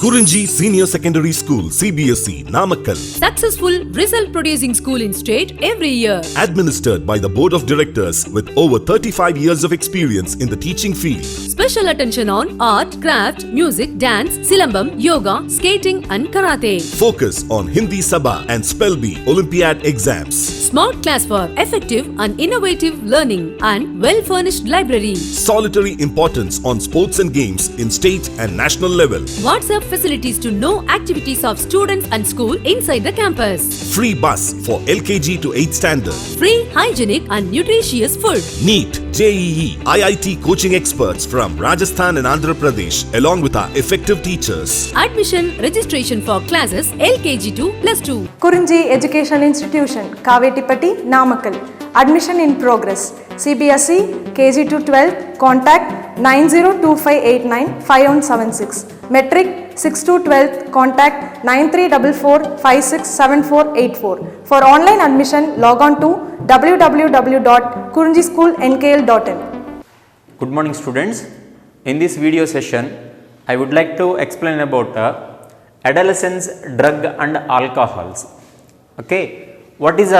Kurinji Senior Secondary School, CBSE, Namakkal. Successful result producing school in state every year. Administered by the Board of Directors with over 35 years of experience in the teaching field. Special attention on art, craft, music, dance, silambam, yoga, skating and karate. Focus on Hindi Sabha and Spell Bee Olympiad exams. Smart class for effective and innovative learning and well-furnished library. Solitary importance on sports and games in state and national level. WhatsApp facilities to know activities of students and school inside the campus. Free bus for LKG to 8th standard. Free, hygienic and nutritious food. NEET, JEE, IIT coaching experts from Rajasthan and Andhra Pradesh along with our effective teachers. Admission registration for classes LKG to +2. Kurinji Education Institution, Kavetipatti, Namakkal. Admission in progress. CBSE, KG to 12, contact 9025895176. Metric 6 to 12, contact 9344567484. For online admission, log on to www.kurinjischoolnkl.in. Good morning students. In this video session, I would like to explain about adolescence, drug and alcohols. Okay. What is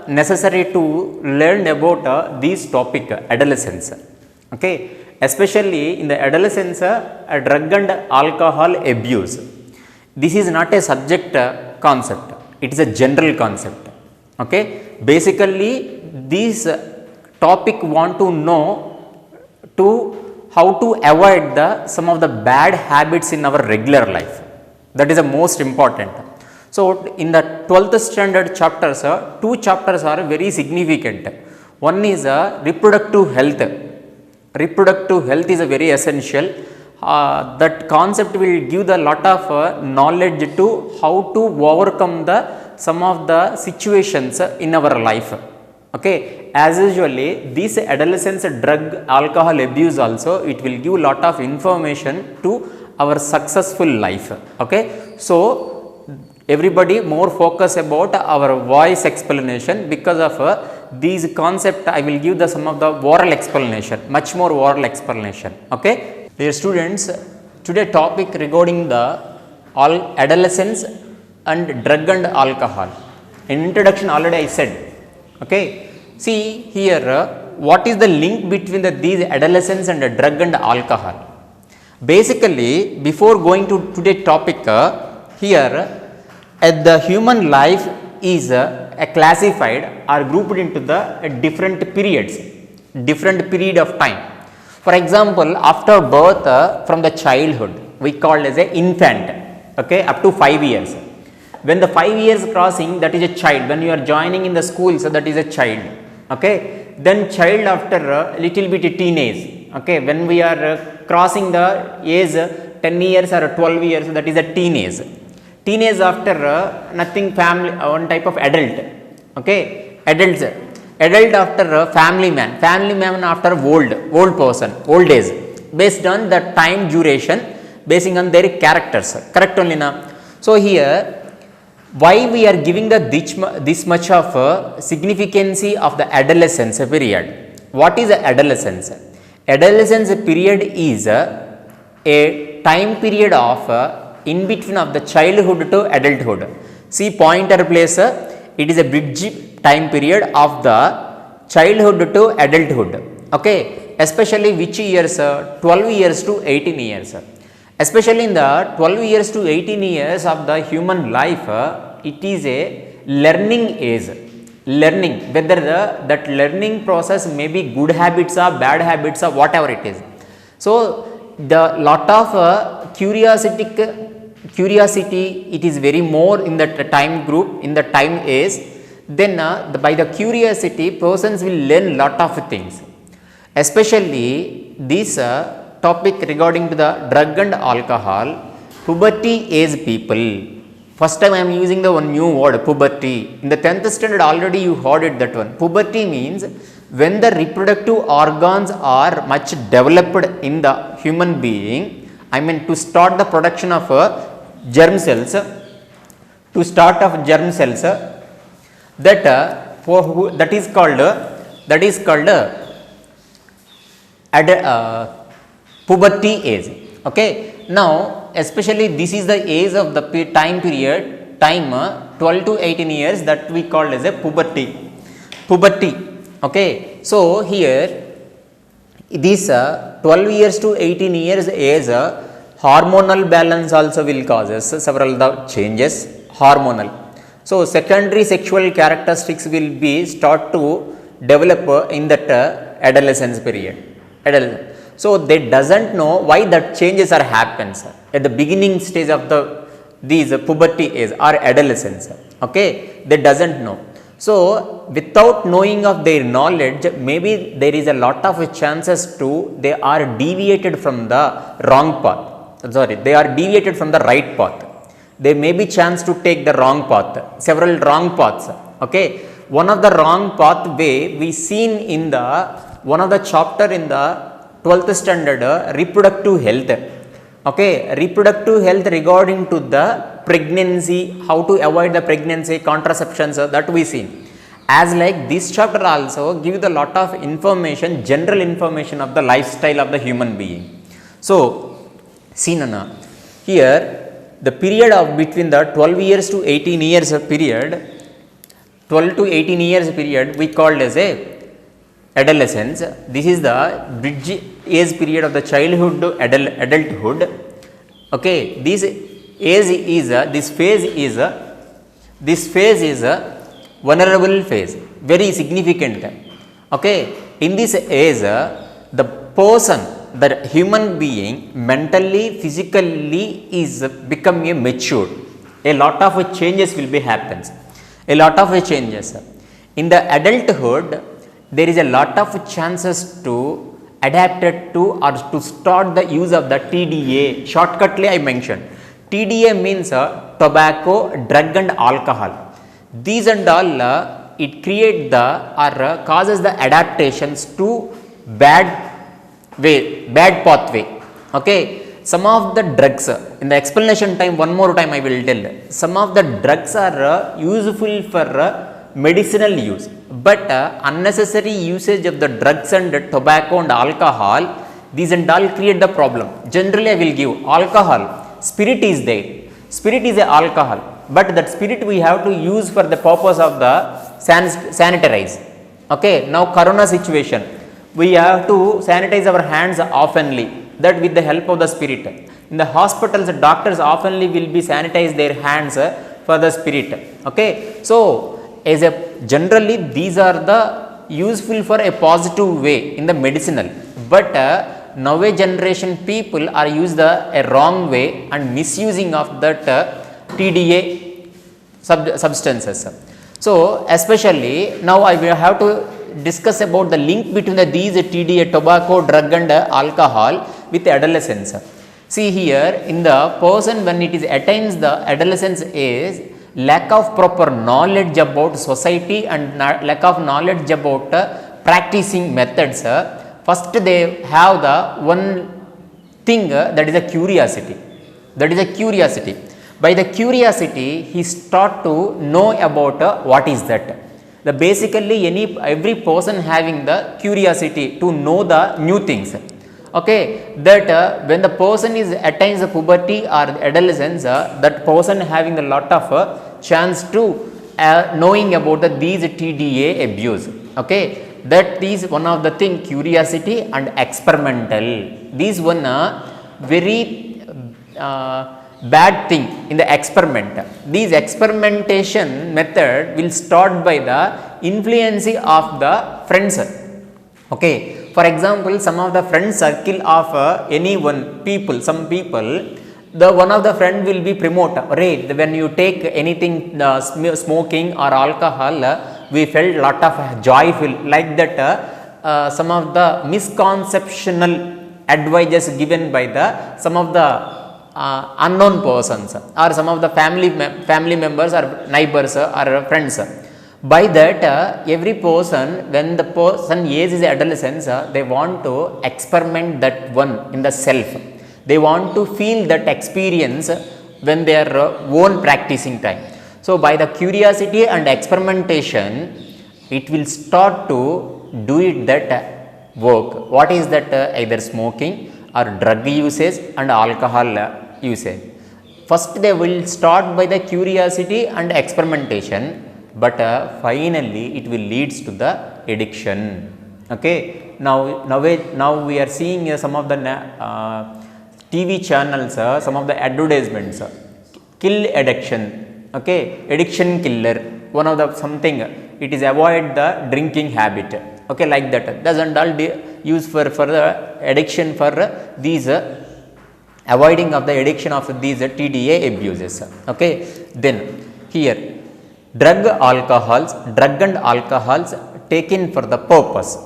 necessary to learn about this topic, adolescence? Okay. Especially in the adolescence, drug and alcohol abuse. This is not a subject concept. It is a general concept. Okay. Basically, this topic want to know how to avoid some of the bad habits in our regular life. That is the most important. So, in the 12th standard chapters, two chapters are very significant. One is reproductive health. Reproductive health is a very essential. That concept will give a lot of knowledge to how to overcome some of the situations in our life. Okay. As usually, this adolescence drug alcohol abuse also, it will give a lot of information to our successful life. Okay. So, everybody more focus about our voice explanation because of these concept. I will give some of the oral explanation, much more oral explanation. Okay. Dear students, today topic regarding the adolescence and drug and alcohol. In introduction already I said. Okay. See here, what is the link between these adolescence and drug and alcohol? Basically, before going to today's topic, here the human life is classified or grouped into the different periods, different period of time. For example, after birth, from the childhood, we call as a infant, okay, up to 5 years. When the 5 years crossing, that is a child. When you are joining in the school, so that is a child, okay. Then child after a little bit teenage, okay. When we are crossing the age 10 years or 12 years, that is a teenage. Teenage after nothing, family, one type of adult, okay. Adult after family man after old person, old age, based on the time duration, basing on their characters, correct only now. So here, why we are giving this much of significance of the adolescence period? What is the adolescence? Adolescence period is a time period of in between of the childhood to adulthood. See pointer place, it is a bridge time period of the childhood to adulthood. Okay. Especially which years? 12 years to 18 years. Especially in the 12 years to 18 years of the human life, it is a learning age. Learning, whether that learning process may be good habits or bad habits or whatever it is. So, the lot of curiosity, it is very more in the time group, in the time age. Then by the curiosity, persons will learn lot of things. Especially this topic regarding to the drug and alcohol, puberty age people. First time I am using the one new word, puberty. In the 10th standard already you heard it, that one. Puberty means when the reproductive organs are much developed in the human being, I mean to start the production of germ cells, that is called puberty age. Okay. Now, especially this is the age of the time period, 12 to 18 years, that we call as a puberty. Okay, so here this 12 years to 18 years age, hormonal balance also will causes several the changes, hormonal. So secondary sexual characteristics will be start to develop in that adolescence period. So they doesn't know why that changes are happens at the beginning stage of these puberty age or adolescence. Okay, they doesn't know. So without knowing of their knowledge, maybe there is a lot of chances to they are deviated from the wrong path. Sorry, they are deviated from the right path. There may be chance to take the wrong path, several wrong paths. Okay, one of the wrong pathway we seen in the one of the chapter in the 12th standard, reproductive health. Okay, reproductive health regarding to the pregnancy, how to avoid the pregnancy, contraceptions, that we see. As like this chapter also give the lot of information, general information of the lifestyle of the human being. So see Nana, here the period of between the 12 years to 18 years period, 12 to 18 years period we called as a adolescence. This is the bridge age period of the childhood to adulthood. Okay, this age is this phase is a vulnerable phase, very significant. Okay, in this age the person, the human being mentally, physically is becoming mature. A lot of changes will be happens. A lot of changes in the adulthood. There is a lot of chances to adapt it to or to start the use of the TDA. Shortcutly I mentioned. TDA means tobacco, drug and alcohol. These and all it create the or causes the adaptations to bad pathway. Okay, some of the drugs in the explanation time, one more time I will tell. Some of the drugs are useful for medicinal use, but unnecessary usage of the drugs and tobacco and alcohol, these and all create the problem. Generally I will give alcohol, spirit is there, spirit is a alcohol, but that spirit we have to use for the purpose of the sanitize. Okay, now corona situation, we have to sanitize our hands oftenly, that with the help of the spirit. In the hospitals, doctors oftenly will be sanitize their hands for the spirit. Okay, so as a generally these are the useful for a positive way in the medicinal, but nowadays generation people are used a wrong way and misusing of that TDA substances. So especially now I will have to discuss about the link between these TDA, tobacco, drug and alcohol with adolescence. See here, in the person when it is attains the adolescence age, lack of proper knowledge about society and lack of knowledge about practicing methods. First they have the one thing that is a curiosity. By the curiosity he start to know about what is that. The basically every person having the curiosity to know the new things. Okay, that when the person is attains the puberty or adolescence, that person having a lot of chance to knowing about these TDA abuse. Okay, that is one of the thing, curiosity and experimental. These one very bad thing in the experiment. These experimentation method will start by the influence of the friends. Okay, for example, some of the friend circle of some people, the one of the friend will be promote, right, when you take anything smoking or alcohol, we felt lot of joyful, like that. Some of the misconceptional advices given by the some of the unknown persons or some of the family members or neighbors or friends. By that every person, when the person age is adolescence, they want to experiment that one in the self. They want to feel that experience when they are own practicing time. So by the curiosity and experimentation, it will start to do it that work. What is that? Either smoking or drug usage and alcohol usage. First they will start by the curiosity and experimentation, but finally it will leads to the addiction. Okay, now we are seeing some of the TV channels, some of the advertisements, kill addiction. Okay, addiction killer, one of the something, it is avoid the drinking habit. Okay, like that, doesn't all use for the addiction for these avoiding of the addiction of these TDA abuses. Okay, then here drug and alcohols taken for the purpose.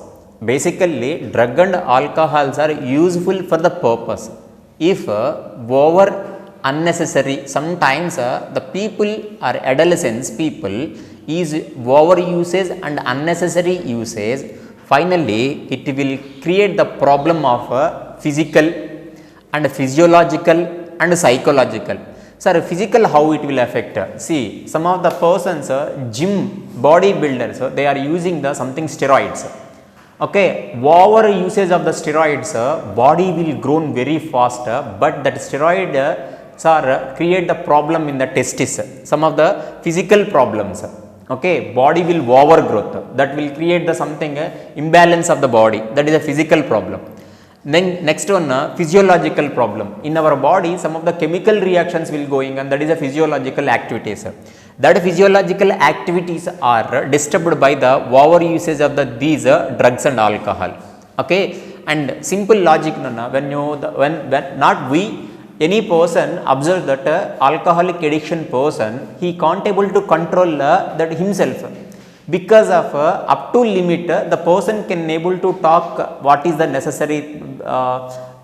Basically drug and alcohols are useful for the purpose. If over unnecessary, sometimes the people or adolescents people is over usage and unnecessary usage, finally it will create the problem of physical and physiological and psychological. Sir, physical, how it will affect? See, some of the persons, gym bodybuilders, they are using the something steroids. Okay, over usage of the steroids, body will grow very fast, but that steroid create the problem in the testis, some of the physical problems. Okay, body will overgrowth, that will create the something imbalance of the body, that is a physical problem. Then next one, physiological problem. In our body, some of the chemical reactions will going, and that is a physiological activities. That physiological activities are disturbed by the over usage of these drugs and alcohol. Okay, and simple logic, when not we, any person observe that alcoholic addiction person, he can't able to control that himself, because of up to limit the person can able to talk what is the necessary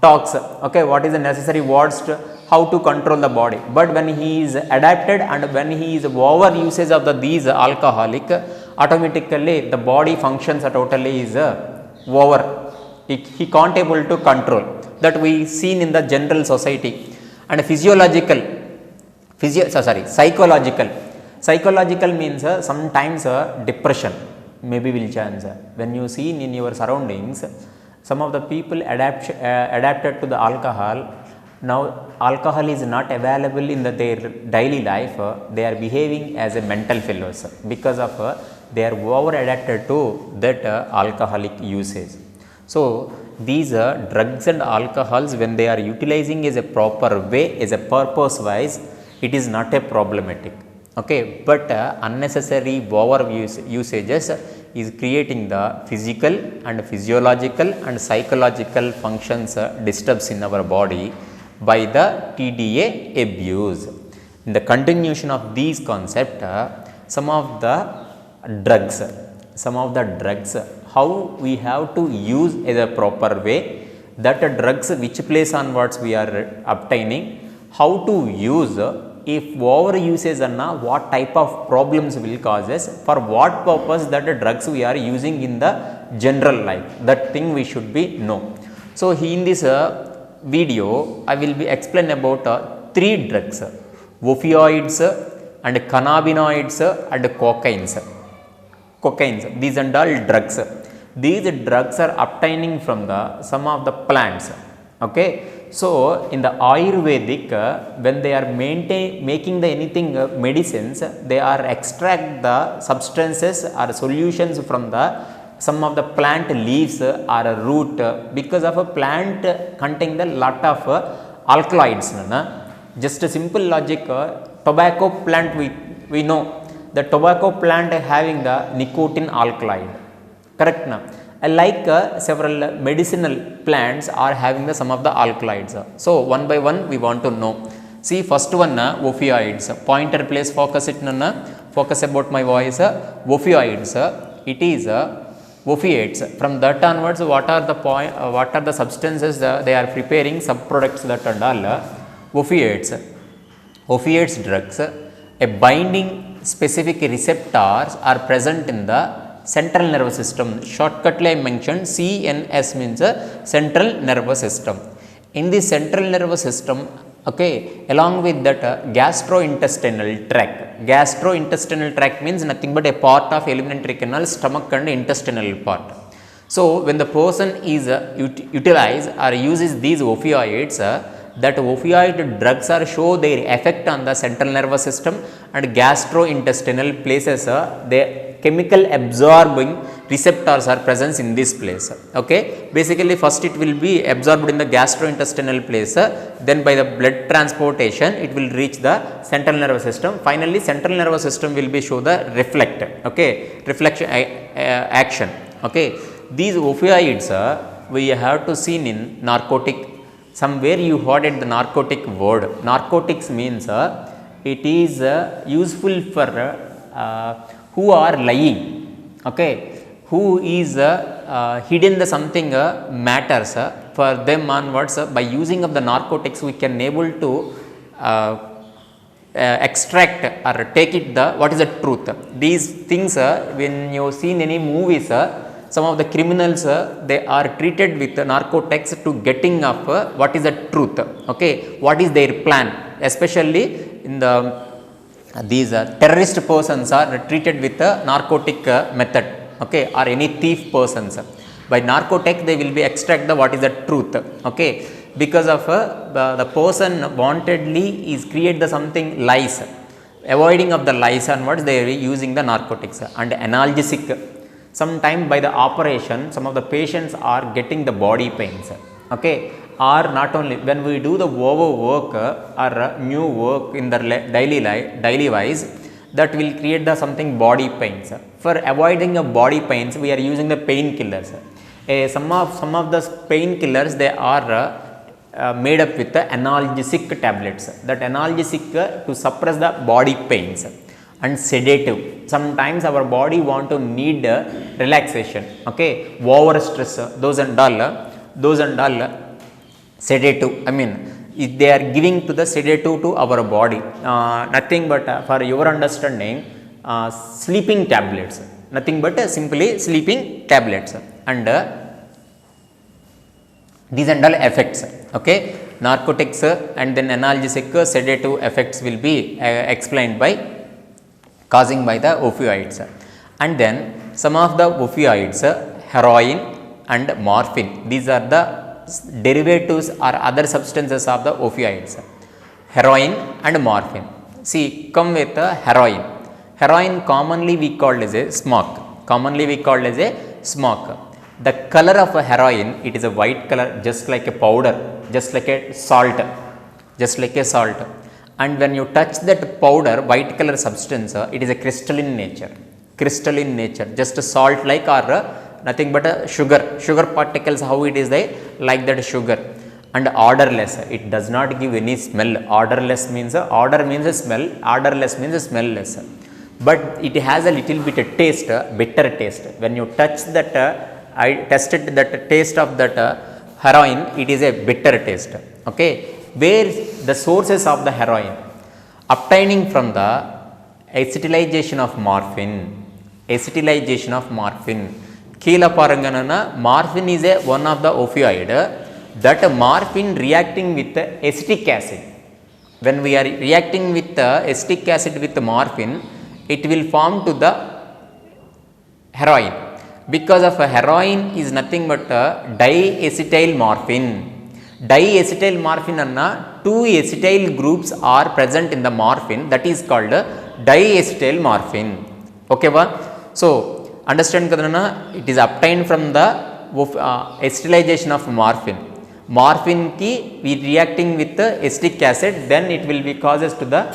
talks. Okay, what is the necessary words to how to control the body, but when he is adapted and when he is over usage of these alcoholic, automatically the body functions totally is over, he can't able to control. That we seen in the general society. And psychological means sometimes depression maybe will chance. When you see in your surroundings, some of the people adapted to the alcohol. Now alcohol is not available in their daily life, they are behaving as a mental fellows because of they are over adapted to that alcoholic usage. So these drugs and alcohols, when they are utilizing as a proper way, as a purpose wise, it is not a problematic. Okay, but unnecessary over usages is creating the physical and physiological and psychological functions disturbs in our body by the TDA abuse. In the continuation of these concepts, some of the drugs, how we have to use as a proper way, that drugs which place onwards we are obtaining, how to use, if over usage what type of problems will causes, for what purpose that drugs we are using in the general life, that thing we should be know. So in this video I will be explain about 3 drugs, opioids and cannabinoids and cocaines. These and all drugs. These drugs are obtaining from some of the plants. Okay, so in the Ayurvedic, when they are making the anything medicines, they are extract the substances or solutions from some of the plant leaves or a root, because of a plant containing the lot of alkaloids. Just a simple logic, tobacco plant we know, the tobacco plant having the nicotine alkaloid, correct now? Like several medicinal plants are having some of the alkaloids. So one by one we want to know. See, first one, opioids. Pointer please focus it, focus about my voice. Opioids, it is opiates. From that onwards, what are the substances they are preparing, subproducts that are all opiates drugs. A binding specific receptors are present in the central nervous system. Shortcutly I mentioned CNS means central nervous system. In the central nervous system, okay, along with that gastrointestinal tract. Gastrointestinal tract means nothing but a part of alimentary canal, stomach and intestinal part. So when the person is utilize or uses these opioids, that opioid drugs are show their effect on the central nervous system and gastrointestinal places. The chemical absorbing receptors are present in this place. Okay, basically first it will be absorbed in the gastrointestinal place, then by the blood transportation it will reach the central nervous system. Finally central nervous system will be show the reflect, okay, reflection action. Okay, these opioids we have to seen in narcotic. Somewhere you heard it, the narcotic word. Narcotics means it is useful for who are lying, okay, who is hidden the something matters for them onwards. By using of the narcotics we can able to extract or take it the what is the truth. These things when you seen any movies, some of the criminals they are treated with narcotics to getting of what is the truth, okay, what is their plan, especially in the these terrorist persons are treated with a narcotic method, okay, or any thief persons. By narcotic they will be extract the what is the truth, okay, because of the person wantedly is create the something lies, avoiding of the lies and what they are using the narcotics. And analgesic, sometime by the operation some of the patients are getting the body pains, okay, or not only when we do the overwork or new work in the daily wise, that will create the something body pains. For avoiding the body pains we are using the painkillers. Some of the painkillers they are made up with the analgesic tablets, that analgesic to suppress the body pains. And sedative, sometimes our body want to need relaxation, okay, over stress, those and all sedative, I mean if they are giving to the sedative to our body, nothing but for your understanding, sleeping tablets, nothing but simply sleeping tablets. And these and all effects, okay, narcotics and then analgesic sedative effects will be explained by causing by the opioids. And then some of the opioids, heroin and morphine, these are the derivatives or other substances of the opioids. Heroin and morphine, see, come with heroin. Heroin commonly we called as a smoke, The color of a heroin, it is a white color, just like a powder, just like a salt. And when you touch that powder, white color substance, it is a crystalline nature, just a salt like, or nothing but a sugar particles, how it is like that sugar. And odorless, it does not give any smell. Odorless means odor means a smell, odorless means a smellless, but it has a little bit of taste, bitter taste. When you touch that, I tested that taste of that heroin, it is a bitter taste, okay. Where the sources of the heroin? Obtaining from the acetylization of morphine. Keela paranganana, morphine is one of the opioid, that morphine reacting with acetic acid. When we are reacting with acetic acid with morphine, it will form to the heroin. Because of heroin is nothing but diacetyl morphine. Diacetyl morphine anna, two acetyl groups are present in the morphine, that is called diacetyl morphine. Okay ba? So understand kadana, it is obtained from the acetylization of morphine. Morphine ki we reacting with the acetic acid, then it will be causes to the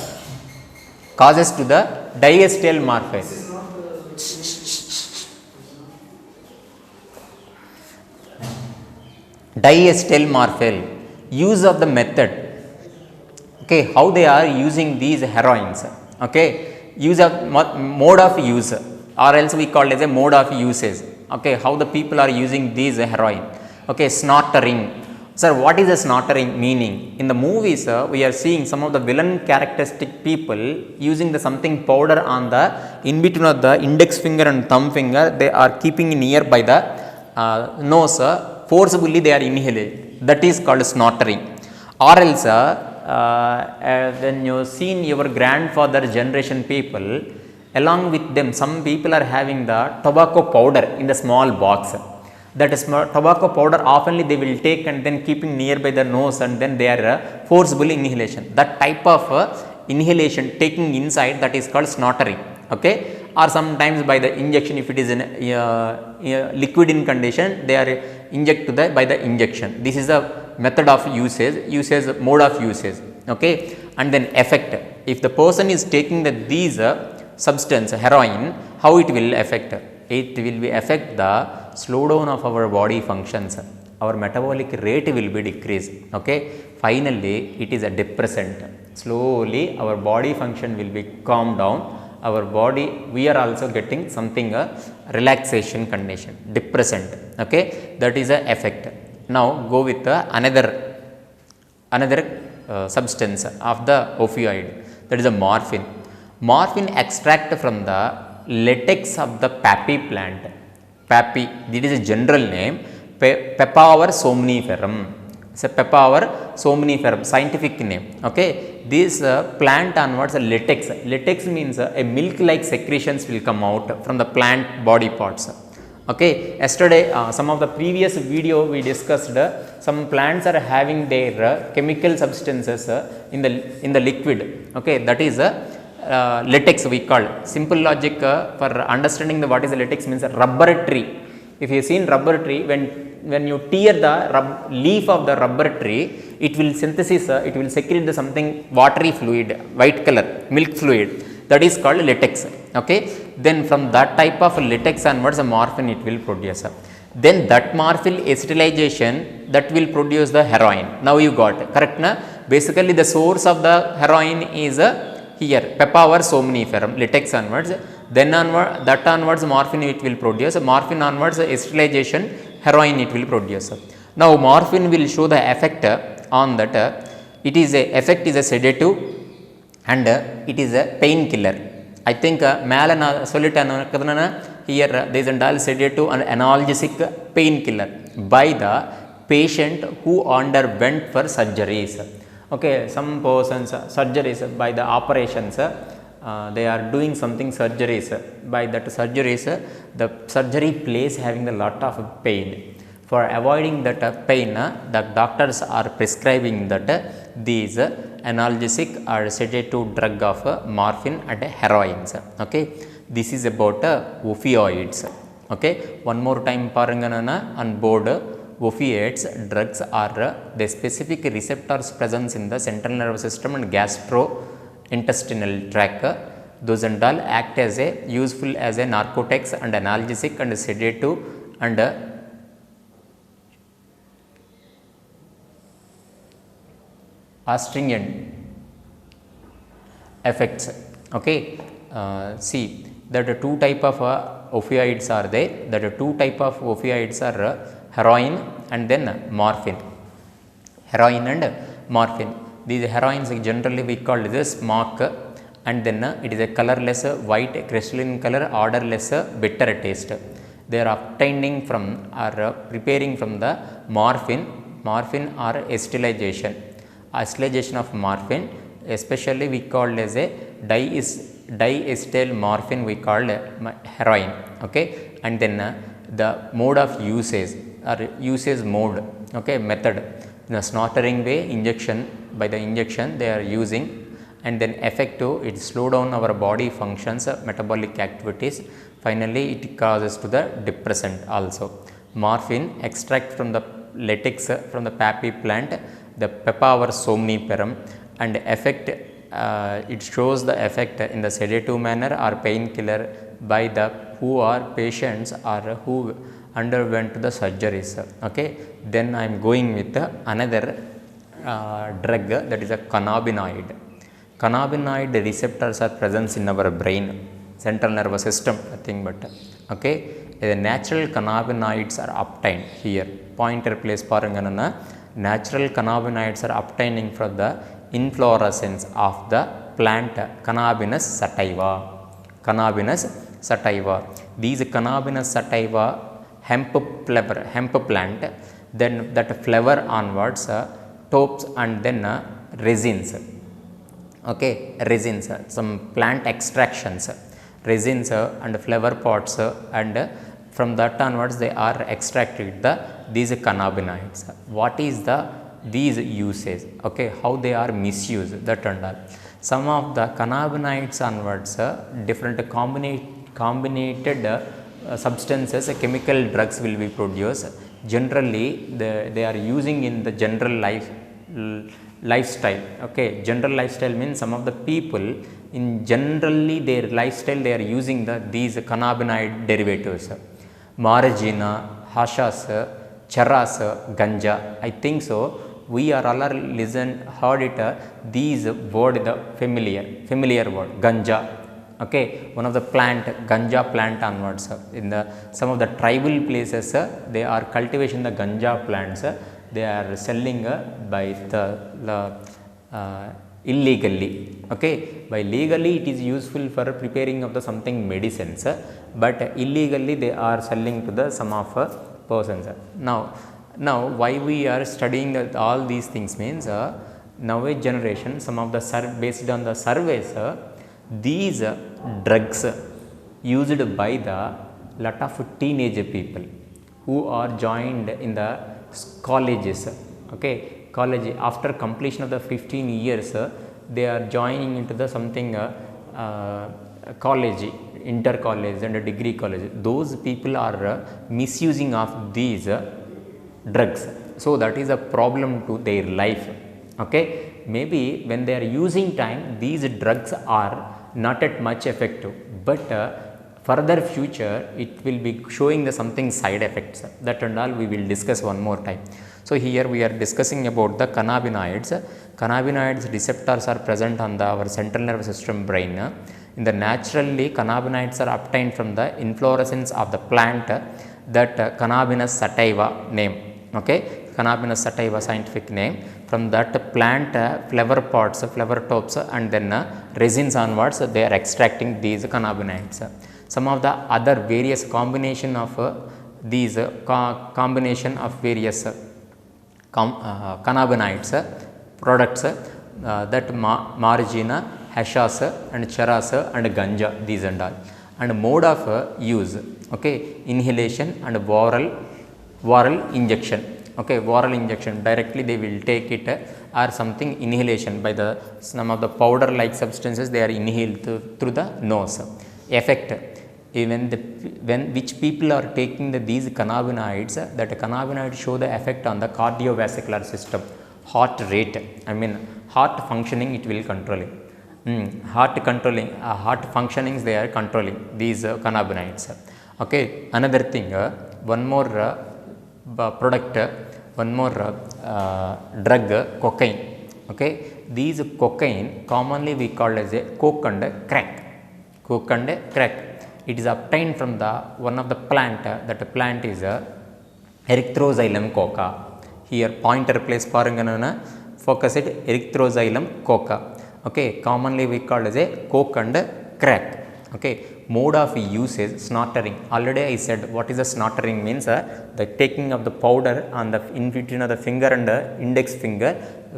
diacetyl morphine. Diacetyl morphine, use of the method, okay, how they are using these heroines, okay, use of mode of use, or else we call it as a mode of usage, okay, how the people are using these heroin, okay. Snortering, sir, what is a snortering meaning? In the movies we are seeing some of the villain characteristic people using the something powder on the in between of the index finger and thumb finger, they are keeping near by the nose, forcibly they are inhaling, that is called snortering. Or else when you seen your grandfather generation people, along with them some people are having the tobacco powder in the small box, that tobacco powder oftenly they will take and then keeping nearby the nose and then they are forcible inhalation. That type of inhalation taking inside, that is called snortering. Okay, or sometimes by the injection, if it is in liquid in condition, they are inject to the by the injection. This is the method of usage mode of usage. Okay, and then effect, if the person is taking these substance heroin, how it will affect? It will be affect the slowdown of our body functions, our metabolic rate will be decreased. Okay, finally it is a depressant, slowly our body function will be calmed down, our body, we are also getting something relaxation condition, depressant. Okay, that is a effect. Now go with another substance of the opioid, that is a morphine. Morphine extract from the latex of the pappy plant. Pappy, it is a general name, Papaver somniferum. It's a Papaver somniferum, scientific name. Okay, this plant onwards latex. Latex means a milk-like secretions will come out from the plant body parts. Okay, yesterday some of the previous video we discussed some plants are having their chemical substances in the liquid. Okay, that is latex we call. Simple logic for understanding what is the latex means rubber tree. If you have seen rubber tree, when you tear the leaf of the rubber tree, it will synthesis, it will secrete something watery fluid, white color, milk fluid, that is called latex. Okay, then from that type of latex onwards, the morphine it will produce. Then that morphine acetylation, that will produce the heroin. Now you got correct na? Basically the source of the heroin is here Papaver somniferum, latex onwards, then that onwards morphine it will produce, morphine onwards acetylation, heroin it will produce. Now morphine will show the effect on that, it is a effect is a sedative and it is a painkiller. I think மேலே நான் சொல்லிட்டேன் here there is a sedative and analgesic painkiller by the patient who underwent for surgeries. Okay, some persons surgeries by the operations, they are doing something surgeries, by that surgeries the surgery place having a lot of pain. For avoiding that pain, the doctors are prescribing that these analgesic or sedative drug of morphine and heroines. Okay, this is about opioids. Okay, one more time parangana on board. Opioids drugs are the specific receptors present in the central nervous system and gastrointestinal tract. Those and all act as a useful as a narcotics and analgesic and sedative and astringent effects. Okay, see that two type of opioids are there. That two type of opioids are heroin and then morphine. Heroin and morphine. These heroines generally we call this smoke, and then it is a colorless white crystalline color, odorless bitter taste. They are obtaining from or preparing from the morphine or acetylation. Acetylation of morphine, especially we call as a diacetyl morphine, we call heroin. Okay, and then the mode of usage or usage mode, okay, method, in a snortering way, injection, by the injection they are using, and then effective, it slow down our body functions, metabolic activities, finally it causes to the depressant also. Morphine extract from the latex from the pappy plant, the Papaver somniferum, and effect, it shows the effect in the sedative manner or painkiller by the who are patients or who underwent the surgeries. Okay, then I am going with another drug, that is a cannabinoid. Cannabinoid receptors are present in our brain, central nervous system, nothing but. Okay, the natural cannabinoids are obtained here. Pointer place paranganana. Natural cannabinoids are obtaining from the inflorescence of the plant Cannabinus sativa. Cannabinus sativa. These Cannabinus sativa hemp plant, then that flower onwards, topes and then resins. Okay, resins, some plant extractions, resins and flower pods and from that onwards they are extracted these cannabinoids. What is these uses, okay, how they are misused, that and all. Some of the cannabinoids onwards different combinated substances, chemical drugs will be produced. Generally they are using in the general lifestyle, okay. General lifestyle means some of the people in generally their lifestyle they are using these cannabinoid derivatives, marijuana, hashas, charas, ganja. I think so we are all heard it, these word, the familiar word, ganja, okay. One of the plant, ganja plant onwards, in some of the tribal places they are cultivation the ganja plants, they are selling by the illegally, okay. By legally it is useful for preparing of the something medicines, but illegally they are selling to the some of persons. Now why we are studying all these things means nowadays generation, some of the based on the surveys, these drugs used by the lot of teenage people who are joined in the colleges, okay. College after completion of the 15 years they are joining into the something college, inter college and a degree college. Those people are misusing of these drugs, so that is a problem to their life, okay. Maybe when they are using time, these drugs are not at much effective, but further future it will be showing the something side effects, that and all we will discuss one more time. So here we are discussing about the cannabinoids. Cannabinoids receptors are present on our central nervous system brain. In the naturally, cannabinoids are obtained from the inflorescence of the plant, that Cannabinus sativa name, okay. Cannabinus sativa scientific name. From that plant flower pods, flower tops and then resins onwards they are extracting these cannabinoids. Some of the other various combination of these combination of various cannabinoids products, that marijuana, hashas and charas and ganja, these and all. And mode of use, okay, inhalation and oral injection, okay. Oral injection directly they will take it, or something inhalation by the some of the powder like substances they are inhaled through the nose. Effect, even when which people are taking these cannabinoids, that cannabinoids show the effect on the cardiovascular system, heart rate, I mean heart functioning it will controlling, heart functionings they are controlling these cannabinoids, okay. Another thing, one more product, one more drug, cocaine, okay. These cocaine commonly we call as a coke and crack. It is obtained from the one of the plant, that plant is Erythroxylum coca. Here pointer place paranga, focus it, Erythroxylum coca, okay. Commonly we call as a coke and crack, okay. Mode of usage, snortering. Already I said what is a snortering means, the taking of the powder on the in between of the finger and the index finger,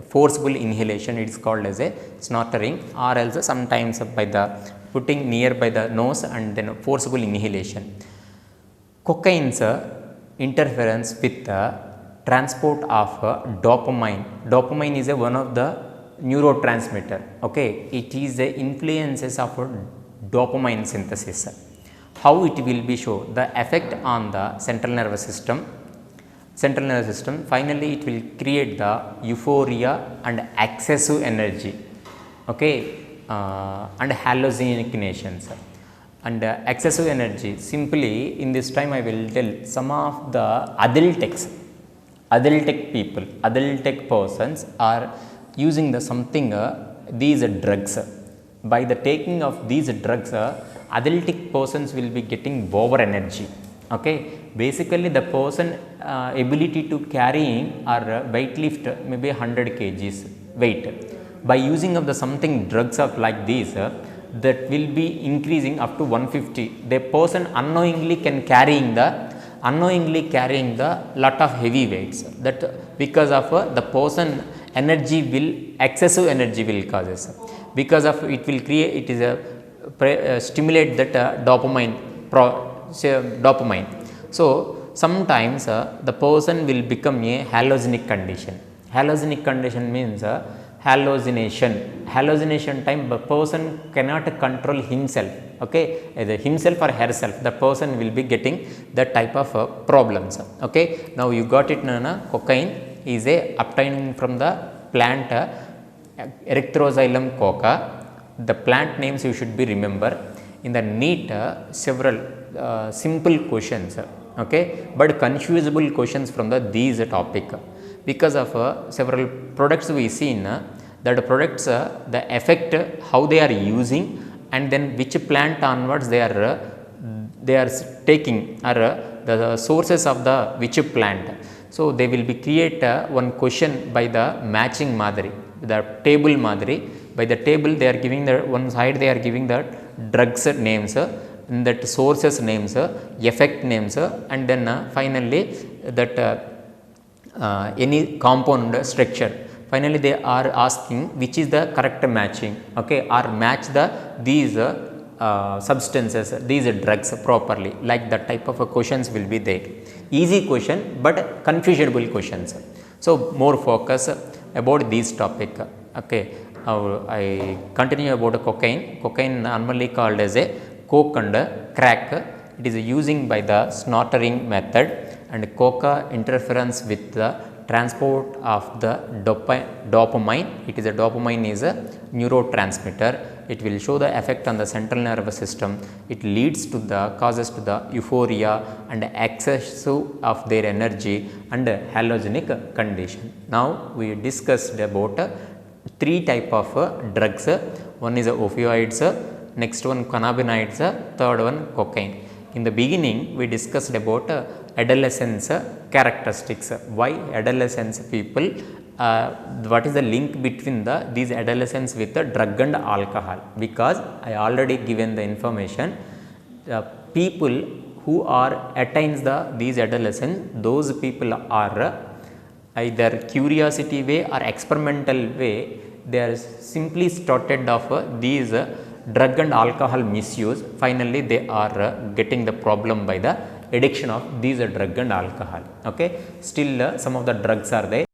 forcible inhalation, it is called as a snortering, or else sometimes by the putting near by the nose and then forcible inhalation. Cocaine's interference with the transport of dopamine. Dopamine is one of the neurotransmitter, okay. It is the influences of dopamine synthesis. How it will be show the effect on the central nervous system. Finally it will create the euphoria and excessive energy, okay, and hallucinations and excessive energy. Simply in this time I will tell some of the adultic people, adultic persons are using the something these drugs. By the taking of these drugs, adultic persons will be getting over energy, okay. Basically the person ability to carrying or weight lift maybe 100 kgs weight. By using of the something drugs of like these, that will be increasing up to 150. The person unknowingly carrying the lot of heavy weights, that because of the person energy will, excessive energy will causes, because of it will create, it is a stimulate that dopamine. So sometimes the person will become a hallucinic condition. Hallucinic condition means hallucination. Hallucination time the person cannot control himself, okay, either himself or herself. The person will be getting that type of problems. Okay, now you got it, Nana. Cocaine is a obtained from the plant Erythroxylum coca. The plant names you should be remember. In the NEET several simple questions, okay, but confusable questions from the these topic, because of several products we see in that products the effect how they are using, and then which plant onwards they are taking, or the sources of the which plant. So they will be create one question by the matching madri, the table madri. By the table they are giving the one side, they are giving the drugs names, that sources names, effect names, and then finally that any compound structure. Finally they are asking which is the correct matching, okay, or match the these substances, these drugs properly, like that type of questions will be there. Easy question but confusable questions. So more focus about this topic. Okay, now I continue about cocaine. Cocaine normally called as a coke and crack. It is using by the snortering method, and coca interference with the transport of the dopamine. It is a dopamine is a neurotransmitter. It will show the effect on the central nervous system. It leads to the causes to the euphoria and excessive of their energy and hallucinic condition. Now we discussed about three type of drugs. One is opioids, next one cannabinoids, third one cocaine. In the beginning we discussed about adolescence characteristics. Why adolescence people, what is the link between these adolescents with the drug and alcohol? Because I already given the information. People who are attains these adolescents, those people are either curiosity way or experimental way. They are simply started of these drug and alcohol misuse. Finally they are getting the problem by the addiction of these drug and alcohol. Okay, still some of the drugs are there.